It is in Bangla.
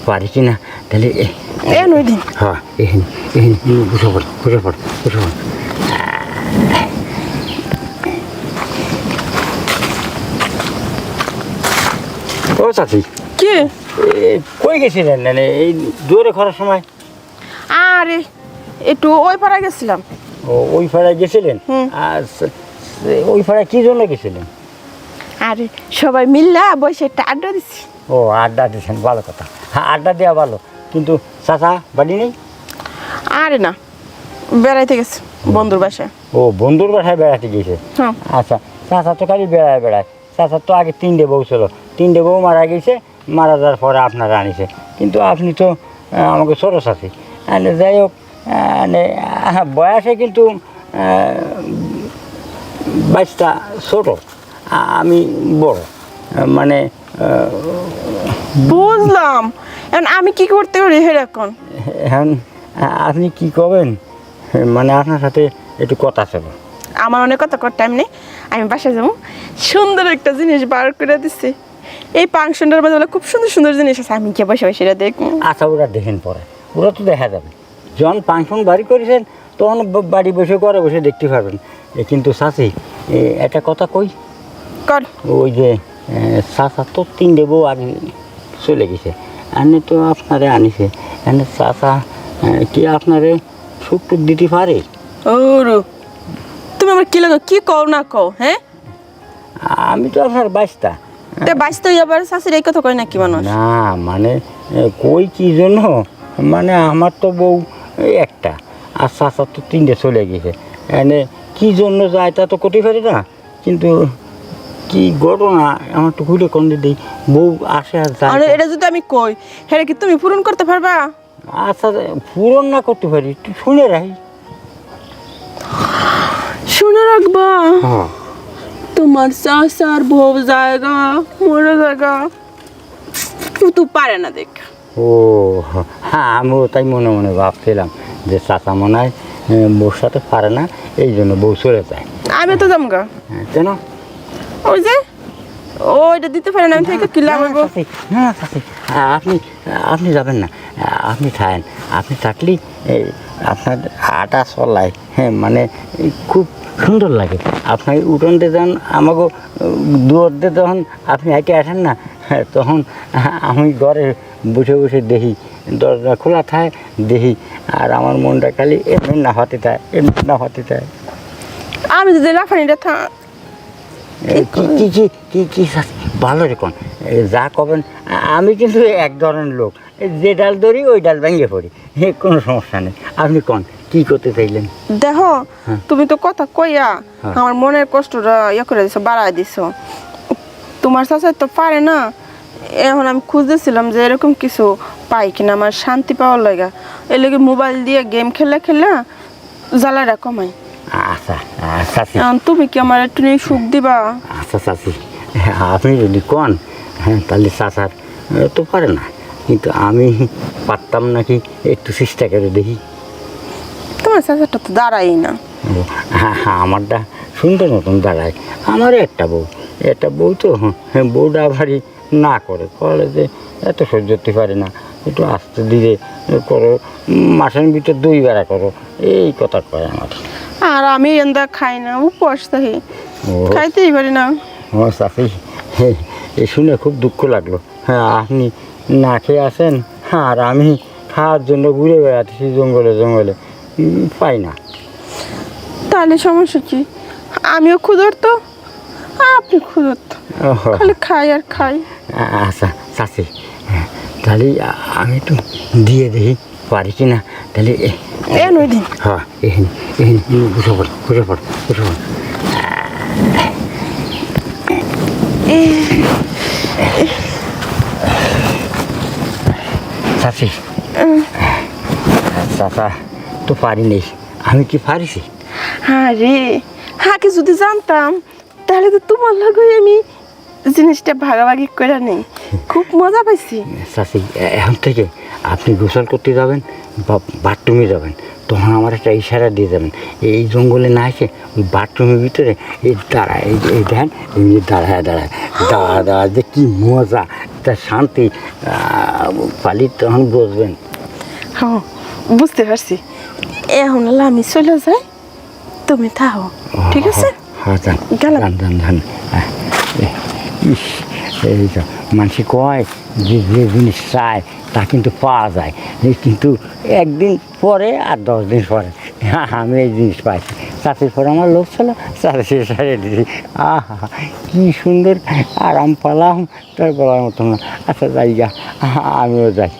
পারি কি না তাহলে নইদিন হ্যাঁ এখানে এখানে বসে পড় বসে পড় বসে পড়। ও চাচি কি কই গেছিলেন মানে এই জোরে খরার সময়? আরে একটু ওই পাড়া গেছিলাম। ও ওই পাড়ায় গেছিলেন? আর ওই পাড়ায় কি জন্য গেছিলেন? আরে সবাই মিল্লা বসে একটা আড্ডা দিছি। ও আড্ডা দিয়েছেন, ভালো কথা। হ্যাঁ আড্ডা দেওয়া ভালো, কিন্তু চাচা বাড়ি নেই? আরে না, বেড়াইতে গেছে বন্ধুর বাসায়। ও বন্ধুর বাসায় বেড়াতে গিয়েছে। হ্যাঁ। আচ্ছা, চাচা তো খালি বেড়ায়। চাচার তো আগে 3টে বউ ছিল, 3টে বউ মারা গেছে, মারা যাওয়ার পরে আপনারা আনিছে। কিন্তু আপনি তো আমাকে ছোটো চাচি, যাই হোক বয়সে কিন্তু 22টা ছোট, আমি বড়, মানে বুঝলাম। এখন আমি কি করতে পারি এখন? এখন আপনি কি করবেন, মানে আপনার সাথে একটু কথা ছিল। আমার অনেক কথা কর টাইম নেই, আমি বাসায় যাবো। সুন্দর একটা জিনিস বার করে দিচ্ছি এই ফাংশনটার মধ্যে, বলে খুব সুন্দর সুন্দর জিনিস আছে। আমি গিয়ে বসে বসে এটা দেখবো। আচ্ছা, ওরা দেখেন পরে, ওরা তো দেখা যাবে। যখন ফাংশন বাড়ি করেছেন তখন বাড়ি বসে ঘরে বসে দেখতে পারবেন। কিন্তু চাচি একটা কথা কই, কর। ওই যে চাচা তো 3টে বউ আগে চলে গেছে, এনে তো আপনারে আনিছে, এনে চাচা কি আপনারে সুখ টুক দিতে পারে? ওরু তুমি আমার কি লাগো, কি কও না কও? হ্যাঁ, আমি তো আপনার 22টা। তে বাঁচতে আবার শাশুড়ি এই কথা কয় নাকি মানুষ? না মানে কই কি জন্য, মানে আমার তো বউ একটা, আর চাচা তো 3টে চলে গেছে, এনে কি জন্য যায় তা তো করতে পারি না। কিন্তু কি ঘটনা আমার তো ঘুরে কোন দিই, বউ আসে আর যায়। আরে এটা যদি আমি কই, হ্যাঁ কি তুমি পূরণ করতে পারবা? আচ্ছা, পূরণ না করতে পারি, একটু শুনে রাখি। শুনে রাখবা, হ্যাঁ। তোমার চাচার বউ জায়গা মরে জায়গা তো পারে না দেখ। ও হ্যাঁ, আমিও তাই মনে মনে ভাবছিলাম যে চাচা মনে হয় বউর সাথে পারে না, এই জন্য বউ চলে যায়। আমি তো যামগা। কেন? ওই যে ওইটা দিতে পারে না, আমি থেকে কি লাভ হইব? না চাচি, আপনি আপনি যাবেন না, আপনি থাকেন। আপনি থাকলেই আপনার হাঁটা চলায়, হ্যাঁ মানে খুব সুন্দর লাগে। আপনার উঠোনতে যখন আমাকে দুয়ারতে যখন আপনি হেঁটে আসেন না, তখন আমি ঘরে বসে বসে দেখি, দরজা খোলা থাকে দেখি, আর আমার মনটা খালি এমনি না হতে থাকে, এমনি না হতে থাকে। আমি যদি লাফানিটা কি কি কি কি ভালো রে কোন যা কবেন। আমি কিন্তু এক ধরনের লোক, যে ডাল ধরি ওই ডাল ভেঙে পড়ি, কোনো সমস্যা নেই। আপনি কোন কি করতে চাইলেন? দেখো, তুমি তো কথা কইয়া আমার মনের কষ্টটা ইয়ে করে দিছো, বাড়াই দিছো। তোমার চাচা তো পারে না, এখন আমি খুঁজতেছিলাম যে এরকম কিছু পাই কিনা আমার শান্তি পাওয়ার লাগা। এর লাগে মোবাইল দিয়ে গেম খেলা জ্বালাটা কমাই। আচ্ছা চাচি, এখন তুমি কি আমার একটু নিয়ে সুখ দিবা? আচ্ছা চাচি, আপনি যদি কন, হ্যাঁ তাহলে চাচার তো পারে না, কিন্তু আমি পারতাম নাকি একটু চেষ্টা করে দেখি। তোমার চাচাটা তো দাঁড়াই না। হ্যাঁ হ্যাঁ, আমারটা সুন্দর মতন দাঁড়ায়। আমারও একটা বউ তো, হ্যাঁ বউটা ভারী না করে যে এত সহ্য করতে পারে না, একটু আস্তে ধীরে করো, মাসের ভিতর 2 বেলা করো, এই কথা কয় আমার। আর আমি এন্দা খাই না, উপবাস থাকি, ও খাইতেই পারি না। ও চাচি, এ শুনে খুব দুঃখ লাগলো। হ্যাঁ আপনি না খেয়ে আসেন, আর আমি খাওয়ার জন্য ঘুরে বেড়াতেছি জঙ্গলে জঙ্গলে, পাই না। তাহলে সমস্যা কি? আমিও ক্ষুধার্ত, আপনি ক্ষুধার্ত, খালি খাই আর খাই। আচ্ছা চাচি, তাহলে আমি একটু দিয়ে দেখি পারি কি না। তাহলে ওই দিন হ্যাঁ এখানে এখানে বসে পড় বসে পড় বসে পড়। চাচি, চাচা তো পারি নেই, আমি কি পারিছি? হ্যাঁ রে, হাকে যদি জানতাম তাহলে তো তোমার লাগে আমি জিনিসটা ভাগাভাগি করে নেই, খুব মজা পাইছি। চাচি, এখন থেকে আপনি গোসল করতে যাবেন বা বাথরুমে যাবেন, তখন আমার একটা ইশারা দিয়ে যাবেন। এই জঙ্গলে না এসে ওই বাথরুমের ভিতরে এই দাঁড়ায়, এই দেখেন এমনি দাঁড়ায় যে কি মজা, একটা শান্তি পালি তখন বুঝবেন। হ্যাঁ বুঝতে পারছি, এখন হলে আমি চলে যাই, তুমি থাকো, ঠিক আছে? হ্যাঁ যান গেলাম। যান যান যান। ইস, এই তো মানুষ কয় যে যে জিনিস চায় তা কিন্তু পাওয়া যায়, কিন্তু একদিন পরে আর 10 দিন পরে আমি এই জিনিস পাইছি। চাষির পরে আমার লোক ছিল, চাষি সারিয়ে দিয়েছি। আহা কি সুন্দর আরাম পেলাম, তার বলার মতো না। আচ্ছা যাই গা, আমিও যাই।